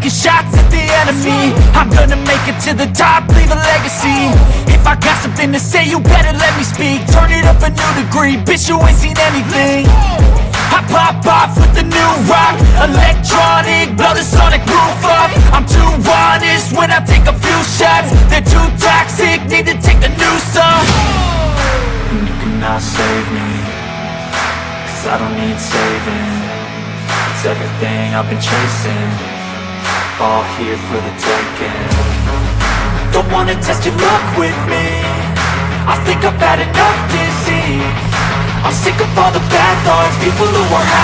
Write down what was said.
taking shots at the enemy. I'm gonna make it to the top, leave a legacy. If I got something to say, you better let me speak. Turn it up a new degree, bitch, you ain't seen anything. I pop off with the new rock, electronic, blow the sonic roof up. I'm too honest when I take a few shots. They're too toxic, need to take the noose off. And you cannot save me, cause I don't need saving. It's everything I've been chasing, all here for the taking. Don't wanna test your luck with me, I think I've had enough disease. I'm sick of all the bad thoughts, people who are